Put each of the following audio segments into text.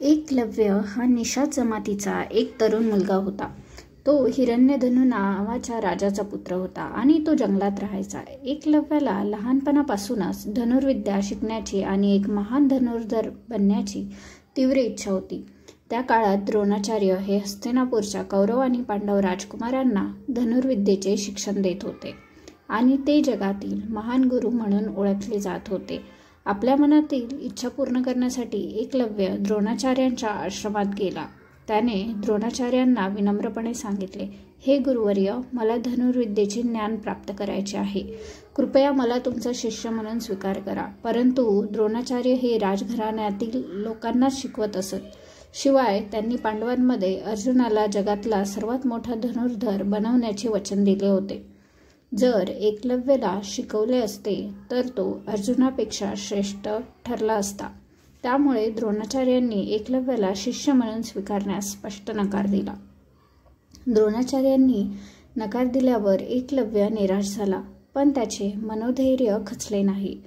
एकलव्य हा निषाद जमातीचा एक तरुण मुलगा होता. तो हिरण्यधनु नावाच्या राजाचा पुत्र होता आणि तो जंगलात राहायचा. एकलव्याला लहानपणापासूनच धनुर्विद्या शिकण्याची आणि एक महान धनुर्धर बनण्याची तीव्र इच्छा होती. त्या काळात द्रोणाचार्य हे हस्तिनापूरच्या कौरव आणि पांडव राजकुमारांना धनुर्विद्येचे शिक्षण देत होते आणि ते जगातील महान गुरु म्हणून ओळखले जात होते. आपल्या मनातील इच्छा पूर्ण करण्यासाठी एकलव्य द्रोणाचार्यांच्या आश्रमात गेला. त्याने द्रोणाचार्यांना विनम्रपणे सांगितले, हे गुरुवर्य, मला धनुर्विद्येचे ज्ञान प्राप्त करायचे आहे. कृपया मला तुमचा शिष्य म्हणून स्वीकार करा. परंतु द्रोणाचार्य हे राजघराण्यातील लोकांनाच शिकवत असत. शिवाय त्यांनी पांडवांमध्ये अर्जुनाला जगातला सर्वात मोठा धनुर्धर बनवण्याचे वचन दिले होते. जर एकलव्याला शिकवले असते तर तो अर्जुनापेक्षा श्रेष्ठ ठरला असता. त्यामुळे द्रोणाचार्यांनी एकलव्याला शिष्य म्हणून स्वीकारण्यास स्पष्ट नकार दिला. द्रोणाचार्यांनी नकार दिल्यावर एकलव्य निराश झाला, पण त्याचे मनोधैर्य खचले नाही.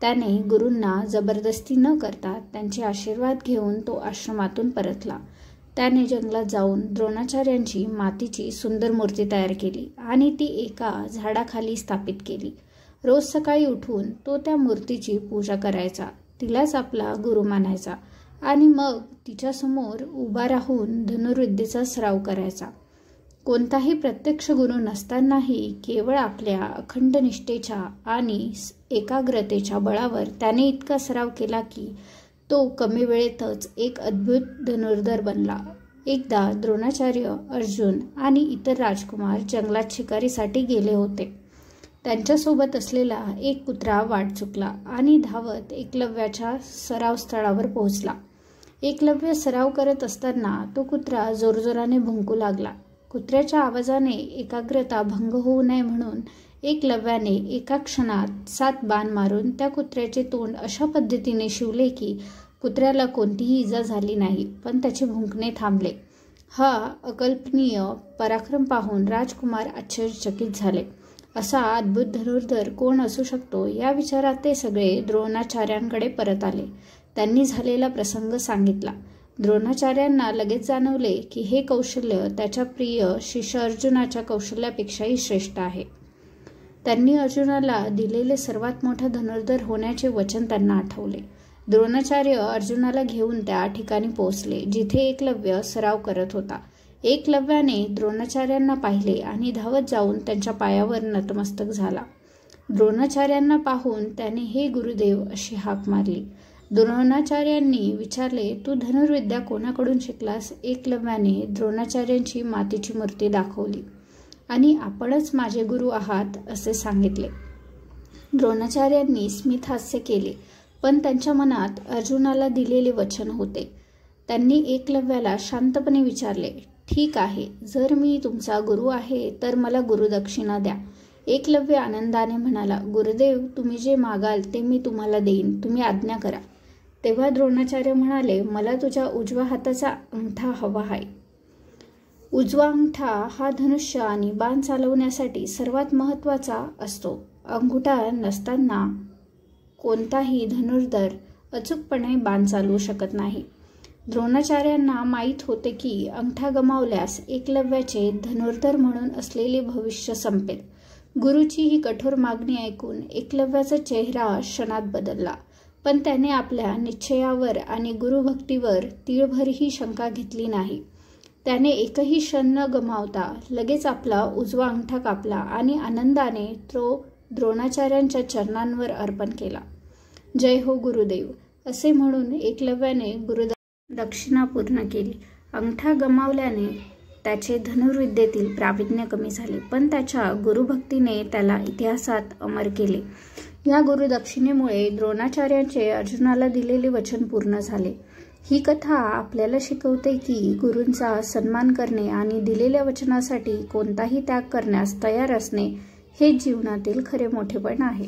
त्याने गुरूंना जबरदस्ती न करता त्यांचे आशीर्वाद घेऊन तो आश्रमातून परतला. त्याने जंगलात जाऊन द्रोणाचार्यांची मातीची सुंदर मूर्ती तयार केली आणि ती एका झाडाखाली स्थापित केली. रोज सकाळी उठून तो त्या मूर्तीची पूजा करायचा, तिलाच आपला गुरु मानायचा आणि मग तिच्यासमोर उभा राहून धनुर्विद्येचा सराव करायचा. कोणताही प्रत्यक्ष गुरु नसतानाही केवळ आपल्या अखंड निष्ठेच्या आणि एकाग्रतेच्या बळावर त्याने इतका सराव केला की तो कमी वेळेतच एक अद्भुत धनुर्धर बनला. एकदा द्रोणाचार्य, अर्जुन आणि इतर राजकुमार जंगलात शिकारीसाठी गेले होते. त्यांच्यासोबत असलेला एक कुत्रा वाट चुकला आणि धावत एकलव्याच्या सराव स्थळावर पोहोचला. एकलव्य सराव करत असताना तो कुत्रा जोरजोराने भुंकू लागला. कुत्र्याच्या आवाजाने एकाग्रता भंग होऊ नये म्हणून एकलव्याने एका क्षणात 7 बाण मारून त्या कुत्र्याचे तोंड अशा पद्धतीने शिवले की कुत्र्याला कोणतीही इजा झाली नाही, पण त्याचे भुंकणे थांबले. हा अकल्पनीय पराक्रम पाहून राजकुमार आश्चर्यचकित झाले. असा अद्भुत धनुर्धर कोण असू शकतो या विचारात ते सगळे द्रोणाचार्यांकडे परत आले. त्यांनी झालेला प्रसंग सांगितला. द्रोणाचार्यांना लगेच जाणवले की हे कौशल्य त्याच्या प्रिय शिष्य अर्जुनाच्या कौशल्यापेक्षाही श्रेष्ठ आहे. त्यांनी अर्जुनाला दिलेले सर्वात मोठा धनुर्धर होण्याचे वचन त्यांना आठवले. द्रोणाचार्य अर्जुनाला घेऊन त्या ठिकाणी पोहोचले जिथे एकलव्य सराव करत होता. एकलव्याने द्रोणाचार्यांना पाहिले आणि धावत जाऊन त्यांच्या पायावर नतमस्तक झाला. द्रोणाचार्यांना पाहून त्याने हे गुरुदेव अशी हाक मारली. द्रोणाचार्यांनी विचारले, तू धनुर्विद्या कोणाकडून शिकलास? एकलव्याने द्रोणाचार्यांची मातीची मूर्ती दाखवली आणि आपणच माझे गुरु आहात असे सांगितले. द्रोणाचार्यांनी स्मित हास्य केले, पण त्यांच्या मनात अर्जुनाला दिलेले वचन होते. त्यांनी एकलव्याला शांतपणे विचारले, ठीक आहे, जर मी तुमचा गुरु आहे तर मला गुरुदक्षिणा द्या. एकलव्य आनंदाने म्हणाला, गुरुदेव, तुम्ही जे मागाल ते मी तुम्हाला देईन, तुम्ही आज्ञा करा. तेव्हा द्रोणाचार्य म्हणाले, मला तुझ्या उजव्या हाताचा अंगठा हवा आहे. उजवा अंगठा हा धनुष्य आणि बाण चालवण्यासाठी सर्वात महत्त्वाचा असतो. अंगठा नसताना कोणताही धनुर्धर अचूकपणे बाण चालवू शकत नाही. द्रोणाचार्यांना माहीत होते की अंगठा गमावल्यास एकलव्याचे धनुर्धर म्हणून असलेले भविष्य संपेल. गुरुची ही कठोर मागणी ऐकून एकलव्याचा चेहरा क्षणात बदलला, पण त्याने आपल्या निश्चयावर आणि गुरुभक्तीवर तीळभरही शंका घेतली नाही. त्याने एकही क्षण न गमावता लगेच आपला उजवा अंगठा कापला आणि आनंदाने तो द्रोणाचार्यांच्या चरणांवर अर्पण केला. जय हो गुरुदेव असे म्हणून एकलव्याने गुरुदक्षिणा पूर्ण केली. अंगठा गमावल्याने त्याचे धनुर्विद्येतील प्रावीण्य कमी झाले, पण त्याच्या गुरुभक्तीने त्याला इतिहासात अमर केले. या गुरुदक्षिणेमुळे द्रोणाचार्यांचे अर्जुनाला दिलेले वचन पूर्ण झाले. ही कथा आपल्याला शिकवते की गुरूंचा सन्मान करणे आणि दिलेल्या वचनासाठी कोणताही त्याग करण्यास तयार असणे हे जीवनातील खरे मोठेपण आहे.